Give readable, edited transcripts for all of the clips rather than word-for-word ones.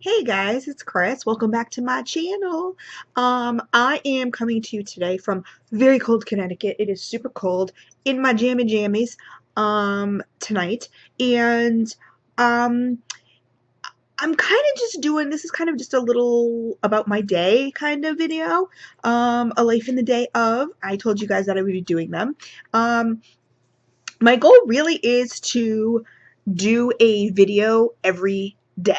Hey guys, it's Chris. Welcome back to my channel. I am coming to you today from very cold Connecticut. It is super cold in my jammies tonight. And um I'm kind of just doing this is kind of just a little about my day kind of video. A life in the day of. I told you guys that I would be doing them. Um my goal really is to do a video every day,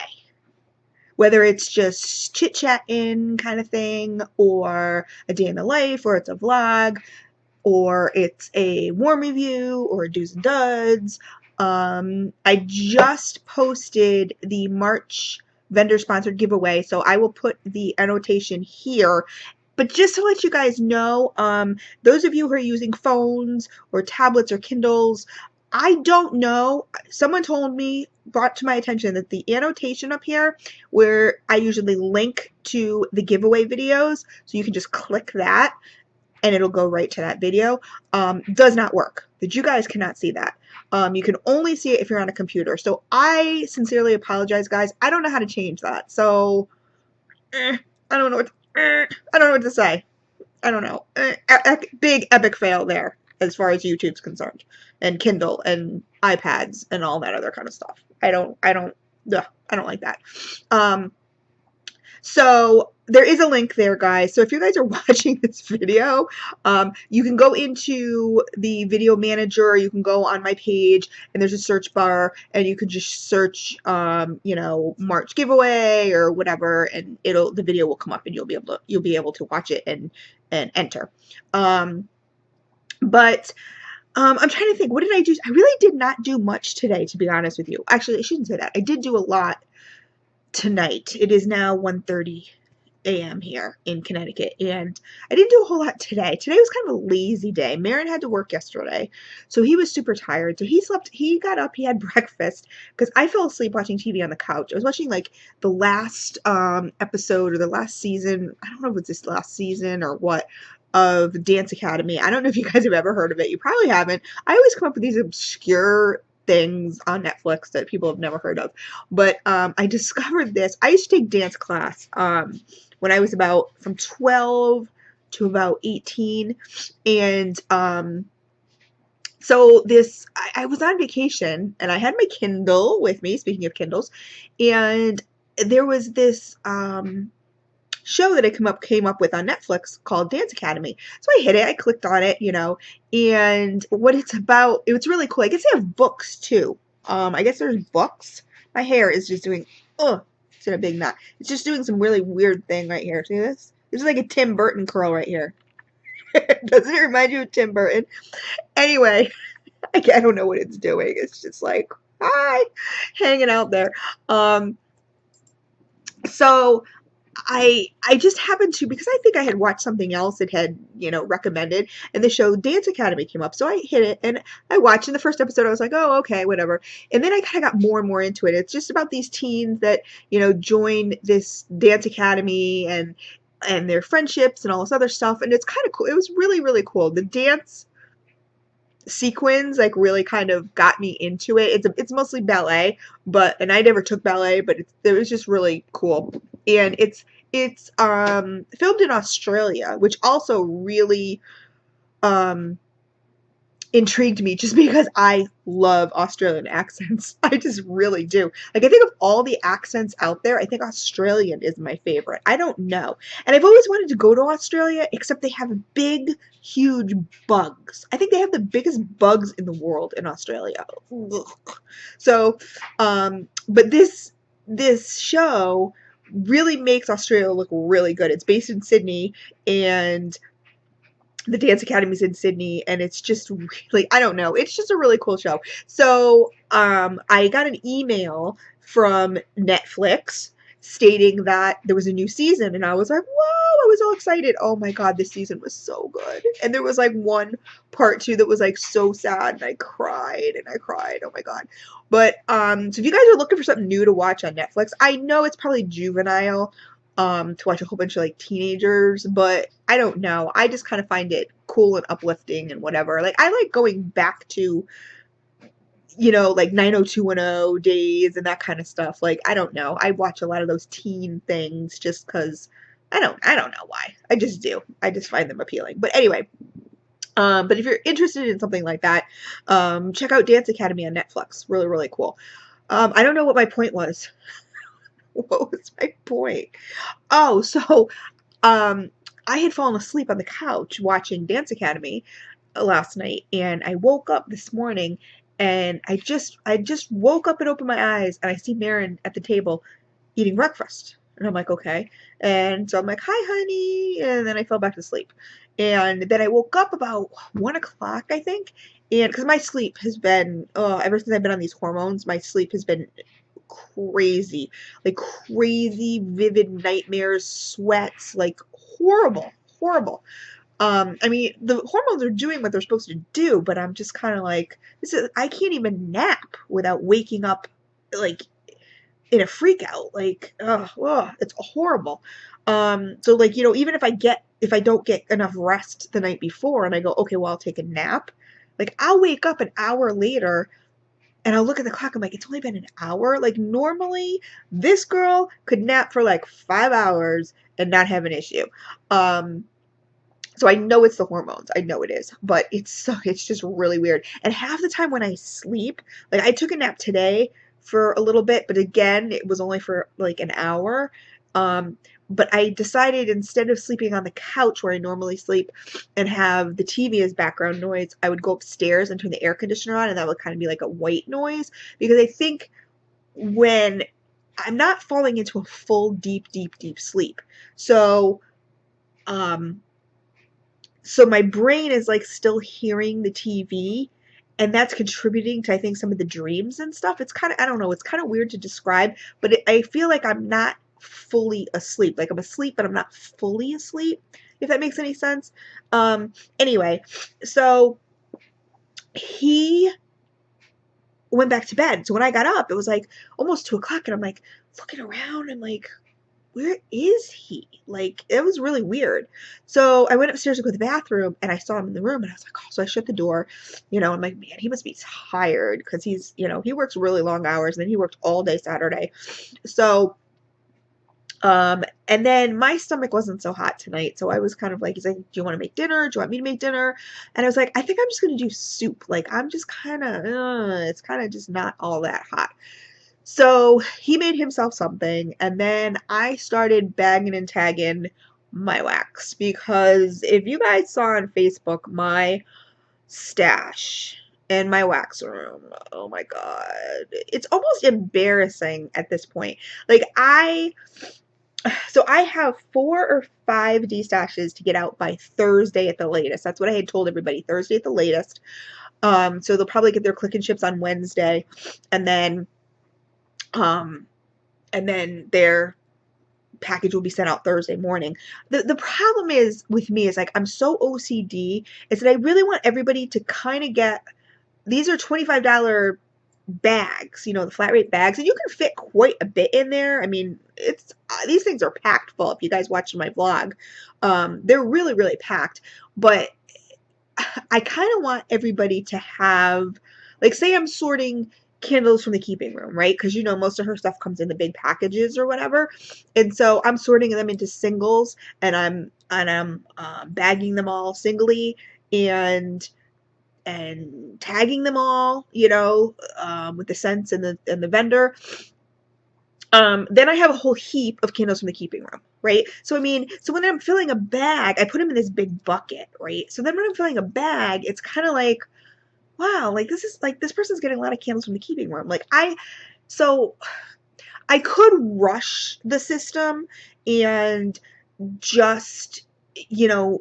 whether it's just chit chatting kind of thing, or a day in the life, or it's a vlog, or it's a warm review, or do's and duds. I just posted the March vendor sponsored giveaway, so I will put the annotation here. But just to let you guys know, those of you who are using phones or tablets or Kindles, I don't know. Someone told me, brought to my attention, that the annotation up here, where I usually link to the giveaway videos, so you can just click that and it'll go right to that video, does not work. That you guys cannot see that. You can only see it if you're on a computer. So I sincerely apologize, guys. I don't know how to change that. So I don't know what I don't know what to say. I don't know. Big epic fail there as far as YouTube's concerned, and Kindle and iPads and all that other kind of stuff. Ugh, I don't like that. Um, so there is a link there, guys. So if you guys are watching this video, you can go into the video manager. You can go on my page, and there's a search bar, and you can just search, March giveaway or whatever, and the video will come up, and you'll be able to watch it and enter. But I'm trying to think. What did I do? I really did not do much today, to be honest with you. Actually, I shouldn't say that. I did do a lot tonight. It is now 1:30 a.m. here in Connecticut, and I didn't do a whole lot today. Today was kind of a lazy day. Marin had to work yesterday, so he was super tired. So he slept. He got up. He had breakfast because I fell asleep watching TV on the couch. I was watching like the last episode or the last season. I don't know if it's this last season or what, of Dance Academy. I don't know if you guys have ever heard of it. You probably haven't. I always come up with these obscure things on Netflix that people have never heard of. But I discovered this. I used to take dance class when I was about from 12 to about 18. And so I was on vacation, and I had my Kindle with me, speaking of Kindles, and there was this show that I came up with on Netflix called Dance Academy. So I hit it, I clicked on it, and what it's about, it's really cool. I guess they have books too. I guess there's books. My hair is just doing, it's in a big knot. It's just doing some really weird thing right here. See this? This is like a Tim Burton curl right here. Doesn't it remind you of Tim Burton? Anyway, I don't know what it's doing. It's just like, hi, hanging out there. So I just happened to, because I think I had watched something else that had, recommended, and the show Dance Academy came up. So I hit it and I watched. In the first episode, I was like, oh, okay, whatever. And then I kind of got more and more into it. It's just about these teens that, join this dance academy, and their friendships and all this other stuff. And it's kind of cool. It was really, really cool. The dance sequins like really kind of got me into it. It's mostly ballet, and I never took ballet, but it was just really cool. And it's filmed in Australia, which also really intrigued me, just because I love Australian accents. I just really do. Like, I think of all the accents out there, I think Australian is my favorite. I don't know. And I've always wanted to go to Australia, except they have big, huge bugs. I think they have the biggest bugs in the world in Australia. Ugh. So, but this show really makes Australia look really good. It's based in Sydney, and the Dance Academy's in Sydney, and it's just really, I don't know, it's just a really cool show. So I got an email from Netflix stating that there was a new season, and I was like, whoa, I was all excited. Oh my god, this season was so good. And there was like one part 2 that was like so sad, and I cried and I cried. Oh my god. But so if you guys are looking for something new to watch on Netflix, I know it's probably juvenile to watch a whole bunch of like teenagers, but I don't know. I just kind of find it cool and uplifting and whatever. Like, I like going back to like 90210 days and that kind of stuff. Like, I don't know. I watch a lot of those teen things just because I don't know why. I just do. I just find them appealing. But anyway, but if you're interested in something like that, check out Dance Academy on Netflix. Really, really cool. I don't know what my point was. What was my point? Oh, so um, I had fallen asleep on the couch watching Dance Academy last night, and I woke up this morning, and I just woke up and opened my eyes, and I see Marin at the table eating breakfast. And I'm like, okay. And so I'm like, hi, honey. And then I fell back to sleep. And then I woke up about 1 o'clock, I think. And because my sleep has been, ever since I've been on these hormones, my sleep has been crazy. Like crazy, vivid nightmares, sweats, like horrible, horrible. I mean, the hormones are doing what they're supposed to do, but I'm just kind of like, I can't even nap without waking up like in a freak out. Like, it's horrible. So like, even if I don't get enough rest the night before and I go, okay, well, I'll take a nap. Like, I'll wake up an hour later and I'll look at the clock. I'm like, it's only been an hour. Like, normally this girl could nap for like 5 hours and not have an issue. So I know it's the hormones. I know it is, but it's just really weird. And half the time when I sleep, like I took a nap today for a little bit, but again, it was only for like an hour. But I decided instead of sleeping on the couch where I normally sleep and have the TV as background noise, I would go upstairs and turn the air conditioner on, and that would kind of be like a white noise because I think when I'm not falling into a full deep, deep, deep sleep. So, um, so my brain is like still hearing the TV, and that's contributing to I think some of the dreams and stuff. It's kind of, I don't know, it's kind of weird to describe, but I feel like I'm not fully asleep. Like I'm asleep, but I'm not fully asleep, if that makes any sense. Anyway, so he went back to bed. So when I got up, it was like almost 2 o'clock, and I'm like looking around. I'm like, where is he? Like, it was really weird. So I went upstairs to go to the bathroom, and I saw him in the room, and I was like, oh, so I shut the door. I'm like, man, he must be tired because he works really long hours, and then he worked all day Saturday. So, and then my stomach wasn't so hot tonight, so I was kind of like, he's like, do you want to make dinner? Do you want me to make dinner? And I was like, I think I'm just going to do soup. Like, I'm just kind of, it's kind of just not all that hot. So he made himself something, and then I started bagging and tagging my wax because if you guys saw on Facebook my stash in my wax room, oh my god, it's almost embarrassing at this point. Like so I have 4 or 5 D-stashes to get out by Thursday at the latest. That's what I had told everybody, Thursday at the latest. So they'll probably get their click and ships on Wednesday, and then um and then their package will be sent out Thursday morning. The problem is with me is like I'm so OCD is that I really want everybody to kind of get these are $25 bags, the flat rate bags, and you can fit quite a bit in there. I mean, it's these things are packed full. If you guys watch my vlog, they're really, really packed. But I kind of want everybody to have, like, say I'm sorting candles from the keeping room, right? Because most of her stuff comes in the big packages or whatever, and so I'm sorting them into singles, and I'm bagging them all singly and tagging them all, with the scents and the vendor. Then I have a whole heap of candles from the keeping room, right? So I mean, so when I'm filling a bag, I put them in this big bucket, right? So then when I'm filling a bag, it's kind of like, wow, like this person's getting a lot of candles from the keeping room. So I could rush the system and just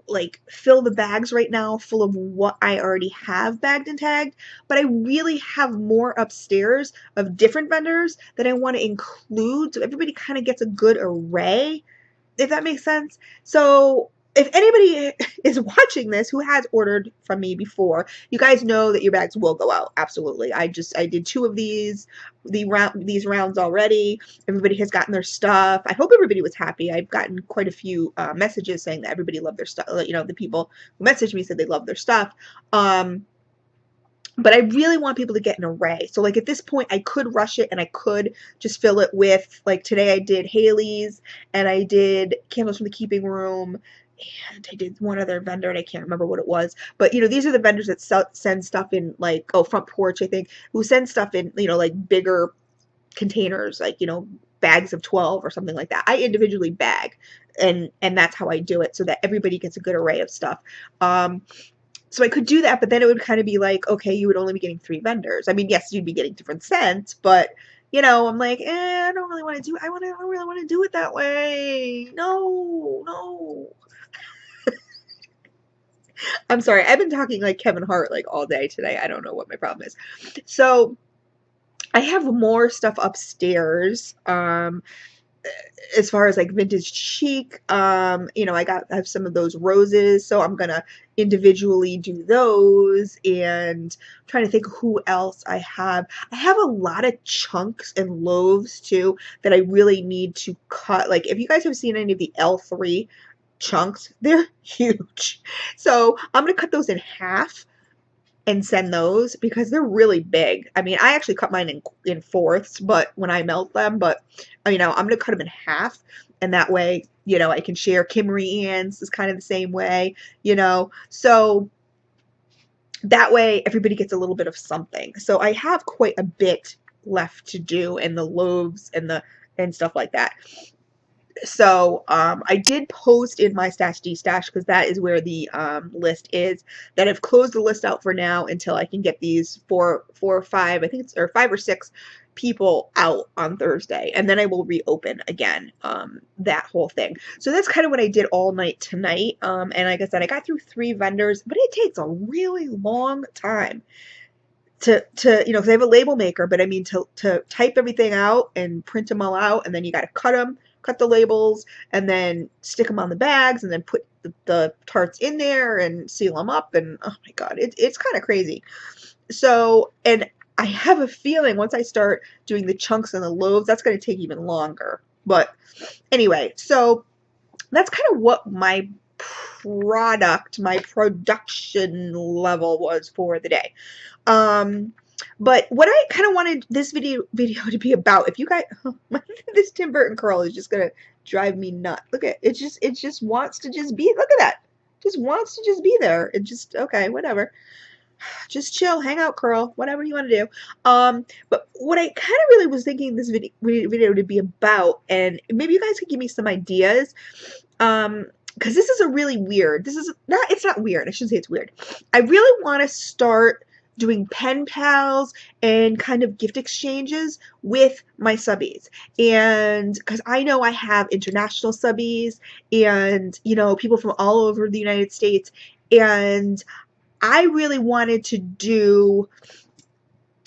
like fill the bags right now full of what I already have bagged and tagged, but I really have more upstairs of different vendors that I want to include so everybody kind of gets a good array, if that makes sense. So if anybody is watching this who has ordered from me before, you guys know that your bags will go out. Absolutely. I did 2 of these rounds already. Everybody has gotten their stuff. I hope everybody was happy. I've gotten quite a few messages saying that everybody loved their stuff. The people who messaged me said they loved their stuff. but I really want people to get an array. So like at this point I could rush it and I could just fill it with, like today I did Haley's and I did Candles from the Keeping Room and I did one other vendor and I can't remember what it was. But you know, these are the vendors that send stuff in, like, oh, Front Porch, I think, who send stuff in, you know, like bigger containers, like, you know, bags of 12 or something like that. I individually bag, and that's how I do it so that everybody gets a good array of stuff. So I could do that, but then it would kind of be like, okay, you would only be getting 3 vendors. I mean, yes, you'd be getting different scents, but you know, I'm like, I don't really want to do. I don't really want to do it that way. No, no. I'm sorry. I've been talking like Kevin Hart like all day today. I don't know what my problem is. So I have more stuff upstairs. As far as like vintage chic, you know, I have some of those roses, so I'm gonna individually do those. And I'm trying to think who else I have. I have a lot of chunks and loaves too that I really need to cut. Like if you guys have seen any of the L3 chunks, they're huge. So I'm gonna cut those in half and send those because they're really big. I mean, I actually cut mine in fourths, but when I melt them, but you know, I'm gonna cut them in half, and that way, you know, I can share. Kim Marie Ann's is kind of the same way, you know, so that way everybody gets a little bit of something. So I have quite a bit left to do, and the loaves and stuff like that. So I did post in my Stash D Stash, because that is where the list is, that I've closed the list out for now until I can get these four or five, I think it's, or 5 or 6 people out on Thursday, and then I will reopen again that whole thing. So that's kind of what I did all night tonight. And like I said, I got through 3 vendors, but it takes a really long time to you know, because I have a label maker, but I mean to type everything out and print them all out, and then you got to cut the labels, and then stick them on the bags, and then put the tarts in there and seal them up, and oh my god, it's kind of crazy. So, and I have a feeling once I start doing the chunks and the loaves, that's going to take even longer. But anyway, so that's kind of what my production level was for the day. But what I kind of wanted this video to be about, if you guys, oh, this Tim Burton curl is just gonna drive me nuts. Look at it, it just wants to just be. Look at that, just wants to just be there. It just, okay, whatever. Just chill, hang out, curl, whatever you want to do. But what I kind of really was thinking this video to be about, and maybe you guys could give me some ideas. Because this is a really weird. This is not. It's not weird. I shouldn't say it's weird. I really want to start doing pen pals and kind of gift exchanges with my subbies, and because I know I have international subbies and, you know, people from all over the United States, and I really wanted to do,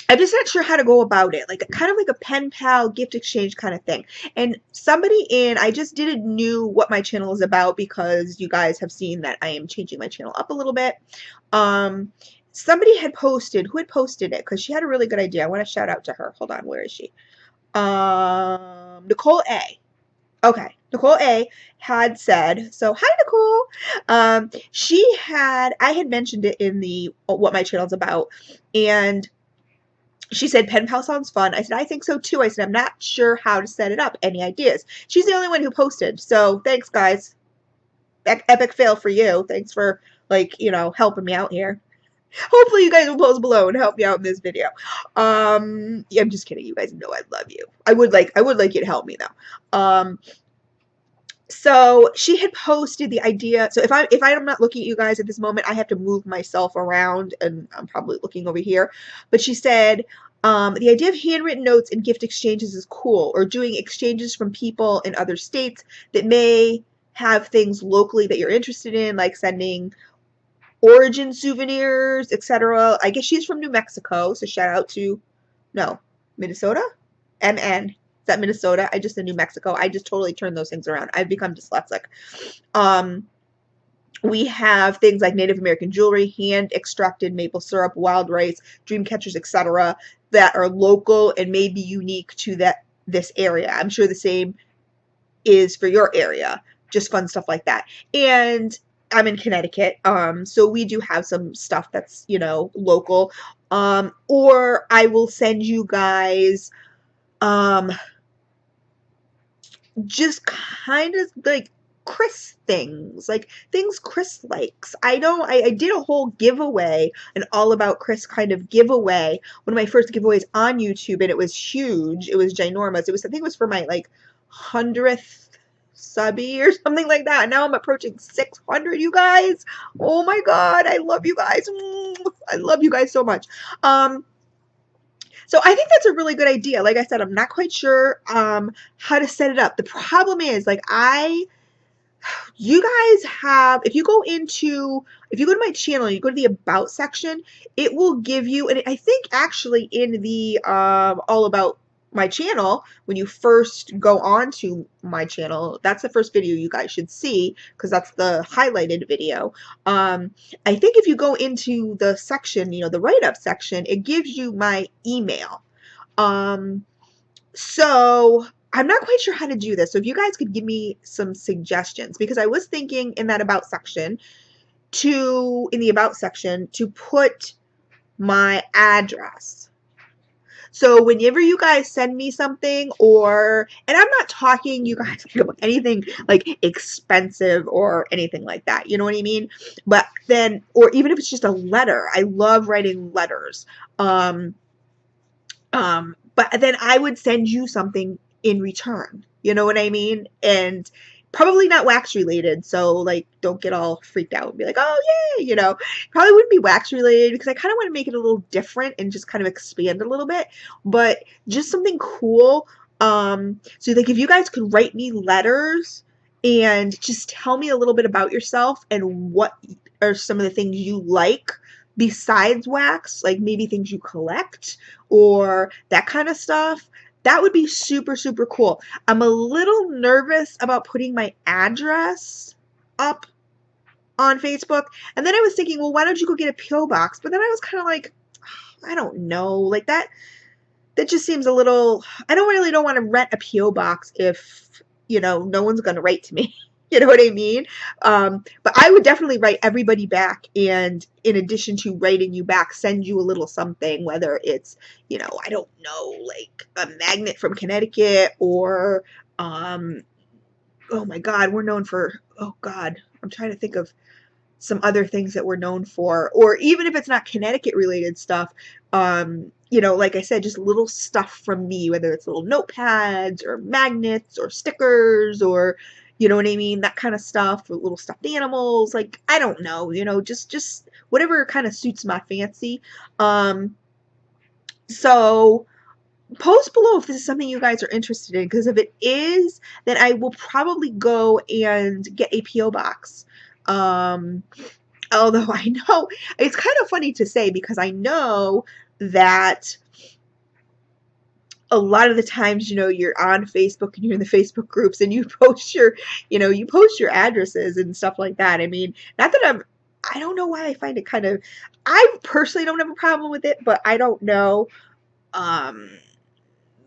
I'm just not sure how to go about it, like kind of like a pen pal gift exchange kind of thing. And I just didn't knew what my channel is about, because you guys have seen that I am changing my channel up a little bit. Somebody had posted, who had posted it, because she had a really good idea. I want to shout out to her. Hold on, where is she? Nicole A. Okay, Nicole A had said, so hi Nicole. I had mentioned it in the what my channel's about, and she said pen pal sounds fun. I said I think so too. I said I'm not sure how to set it up. Any ideas? She's the only one who posted, so thanks guys. Epic fail for you. Thanks for, like, you know, helping me out here. Hopefully you guys will post below and help me out in this video. Yeah, I'm just kidding. You guys know I love you. I would like you to help me though. So she had posted the idea. So if I'm not looking at you guys at this moment, I have to move myself around, and I'm probably looking over here. But she said, the idea of handwritten notes and gift exchanges is cool, or doing exchanges from people in other states that may have things locally that you're interested in, like sending origin souvenirs, etc. I guess she's from New Mexico, so shout out to, no, Minnesota? MN. Is that Minnesota? I just said New Mexico. I just totally turned those things around. I've become dyslexic. We have things like Native American jewelry, hand extracted maple syrup, wild rice, dream catchers, etc., that are local and may be unique to this area. I'm sure the same is for your area. Just fun stuff like that. And I'm in Connecticut, so we do have some stuff that's, you know, local. Or I will send you guys um just kind of like Chris things, like things Chris likes. I did a whole giveaway, an all about Chris kind of giveaway, one of my first giveaways on YouTube, and it was huge. It was ginormous. It was, I think it was for my like 100th subby or something like that. And now I'm approaching 600, you guys. Oh my God, I love you guys. I love you guys so much. So I think that's a really good idea. Like I said, I'm not quite sure how to set it up. The problem is, like, you guys have, if you go to my channel, you go to the about section, it will give you, and I think actually in the all about my channel, when you first go on to my channel, that's the first video you guys should see, because that's the highlighted video. I think if you go into the section, you know, the write-up section, it gives you my email. So I'm not quite sure how to do this. So if you guys could give me some suggestions, because I was thinking in that about section in the about section to put my address. So whenever you guys send me something, and I'm not talking you guys about anything like expensive or anything like that, you know what I mean? But then, or even if it's just a letter, I love writing letters. Um, but then I would send you something in return. You know what I mean? And probably not wax related. So like, don't get all freaked out and be like, oh yeah, you know, probably wouldn't be wax related because I kind of want to make it a little different and just kind of expand a little bit, but just something cool. So like if you guys could write me letters and just tell me a little bit about yourself and what are some of the things you like besides wax, like maybe things you collect or that kind of stuff, that would be super, super cool. I'm a little nervous about putting my address up on Facebook. And then I was thinking, well, why don't you go get a P.O. box? But then I was kind of like, I don't know. Like that just seems a little, I don't want to rent a P.O. box if, you know, no one's going to write to me. You know what I mean? But I would definitely write everybody back. And in addition to writing you back, send you a little something, whether it's, you know, I don't know, like a magnet from Connecticut or, oh my God, we're known for, oh God, I'm trying to think of some other things that we're known for, or even if it's not Connecticut related stuff, you know, like I said, just little stuff from me, whether it's little notepads or magnets or stickers or, you know what I mean, that kind of stuff, or little stuffed animals, like, I don't know, you know, just whatever kind of suits my fancy. So post below if this is something you guys are interested in, because if it is, then I will probably go and get a P.O. box. Um, Although I know it's kind of funny to say because I know that a lot of the times, you know, you're on Facebook and you're in the Facebook groups and you post you post your addresses and stuff like that. I mean, not that I don't know why I find it kind of, I personally don't have a problem with it, but I don't know. Um,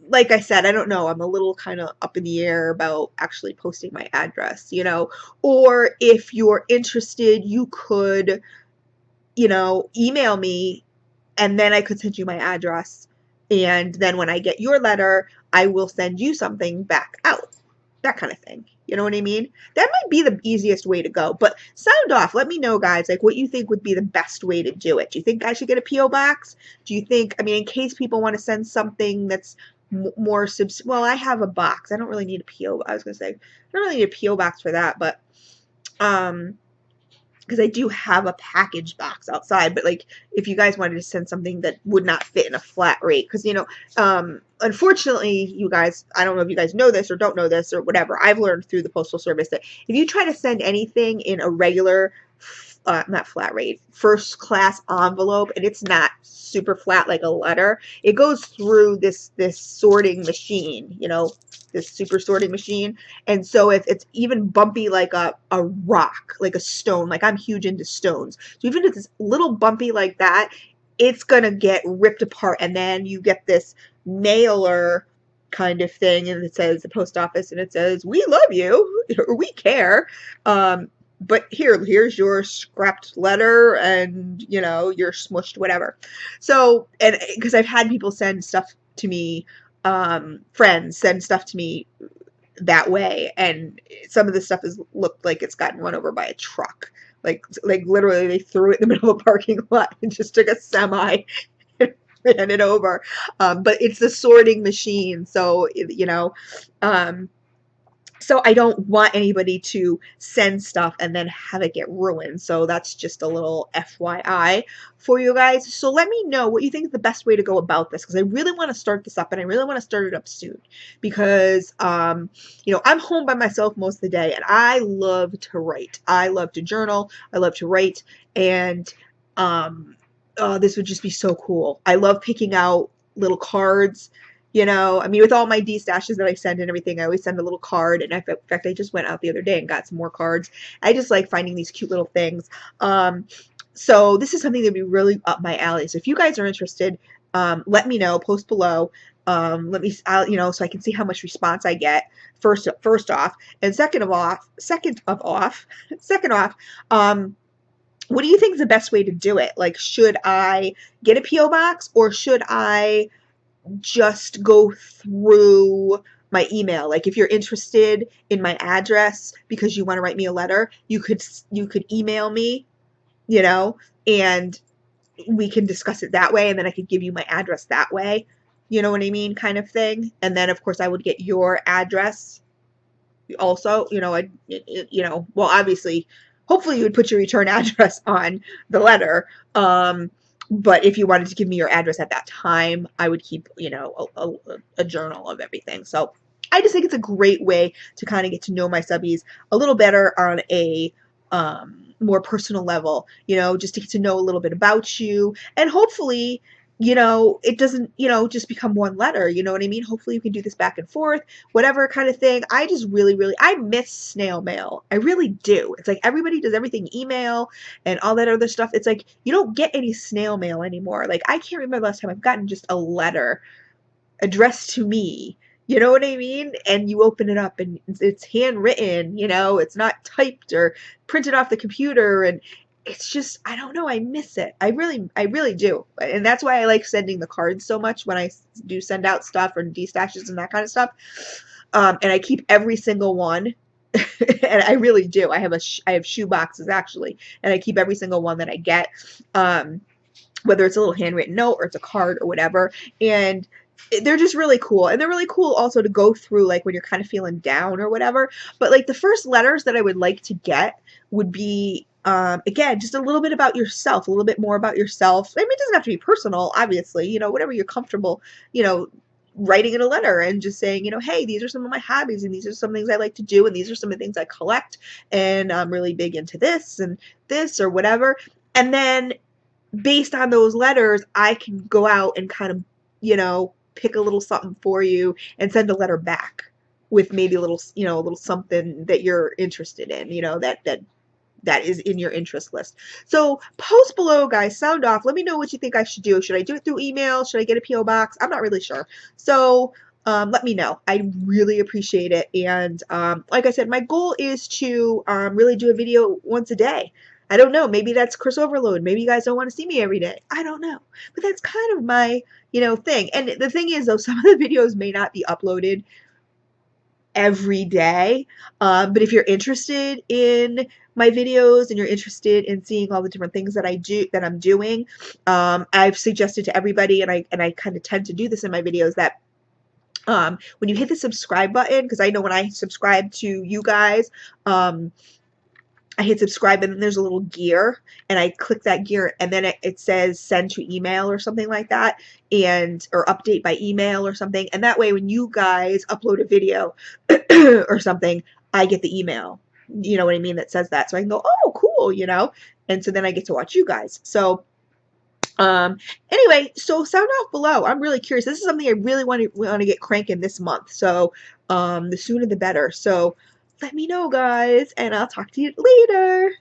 like I said, I don't know. I'm a little kind of up in the air about actually posting my address, you know, or if you're interested, you could, you know, email me and then I could send you my address. And then when I get your letter, I will send you something back out. That kind of thing. You know what I mean? That might be the easiest way to go. But sound off. Let me know, guys, like what you think would be the best way to do it. Do you think I should get a P.O. box? Do you think, I mean, in case people want to send something that's more well, I have a box. I don't really need a P.O. I was going to say, I don't really need a P.O. box for that, but because I do have a package box outside, but like if you guys wanted to send something that would not fit in a flat rate, because you know, unfortunately, you guys, I don't know if you guys know this or don't know this or whatever. I've learned through the Postal Service that if you try to send anything in a regular, not flat rate, first class envelope, and it's not super flat like a letter, it goes through this sorting machine, you know, this super sorting machine. And so if it's even bumpy like a rock, like a stone, like I'm huge into stones. So even if it's little bumpy like that, it's going to get ripped apart. And then you get this mailer kind of thing. And it says the post office and it says, we love you or we care. but here's your scrapped letter and, you know, your smushed whatever. So, and because I've had people send stuff to me, friends send stuff to me that way, and some of the stuff has looked like it's gotten run over by a truck. Like literally they threw it in the middle of a parking lot and just took a semi and ran it over. But it's the sorting machine, so you know, um, so I don't want anybody to send stuff and then have it get ruined. So that's just a little FYI for you guys. So let me know what you think is the best way to go about this, because I really want to start this up and I really want to start it up soon, because you know, I'm home by myself most of the day and I love to write. I love to journal. I love to write, and um this would just be so cool. I love picking out little cards. You know, I mean, with all my D stashes that I send and everything, I always send a little card. And in fact, I just went out the other day and got some more cards. I just like finding these cute little things. So this is something that would be really up my alley. So if you guys are interested, let me know. Post below. You know, so I can see how much response I get. First off, and second off, what do you think is the best way to do it? Like, should I get a PO box, or should I just go through my email? Like, if you're interested in my address because you want to write me a letter, you could email me, you know, and we can discuss it that way, and then I could give you my address that way. You know what I mean, kind of thing. And then of course I would get your address also. You know, you know, well, obviously, hopefully you would put your return address on the letter. But if you wanted to give me your address at that time, I would keep, you know, a journal of everything. So I just think it's a great way to kind of get to know my subbies a little better on a more personal level, you know, just to get to know a little bit about you. And hopefully, you know, it doesn't, you know, just become one letter. You know what I mean? Hopefully you can do this back and forth, whatever kind of thing. I just really, I miss snail mail. I really do. It's like everybody does everything email and all that other stuff. It's like you don't get any snail mail anymore. Like, I can't remember the last time I've gotten just a letter addressed to me. You know what I mean? And you open it up and it's handwritten, you know, it's not typed or printed off the computer. And it's just, I don't know, I miss it. I really do. And that's why I like sending the cards so much when I do send out stuff or D-stashes and that kind of stuff. And I keep every single one. And I really do. I have shoe boxes actually, and I keep every single one that I get. Whether it's a little handwritten note or it's a card or whatever. And they're just really cool. And they're really cool also to go through, like, when you're kind of feeling down or whatever. But like the first letters that I would like to get would be, again, just a little bit about yourself, a little bit more about yourself. I mean, it doesn't have to be personal, obviously, you know, whatever you're comfortable, you know, writing in a letter and just saying, you know, hey, these are some of my hobbies and these are some things I like to do and these are some of the things I collect and I'm really big into this and this or whatever. And then based on those letters, I can go out and kind of, you know, pick a little something for you and send a letter back with maybe a little, you know, a little something that you're interested in, you know, that is in your interest list. So post below, guys, sound off. Let me know what you think I should do. Should I do it through email? Should I get a PO box? I'm not really sure. So let me know. I really appreciate it. And like I said, my goal is to really do a video once a day. I don't know. Maybe that's Chris overload. Maybe you guys don't want to see me every day. I don't know. But that's kind of my, you know, thing. And the thing is, though, some of the videos may not be uploaded every day. But if you're interested in my videos and you're interested in seeing all the different things that I'm doing, I've suggested to everybody, and I kind of tend to do this in my videos, that when you hit the subscribe button, because I know when I subscribe to you guys, I hit subscribe and then there's a little gear and I click that gear and then it says send to email or something like that, and or update by email or something. And that way when you guys upload a video or something, I get the email. You know what I mean? That says that. So I can go, oh, cool, you know? And so then I get to watch you guys. So anyway, so sound off below. I'm really curious. This is something I really want to get cranking this month. So the sooner the better. So let me know, guys, and I'll talk to you later.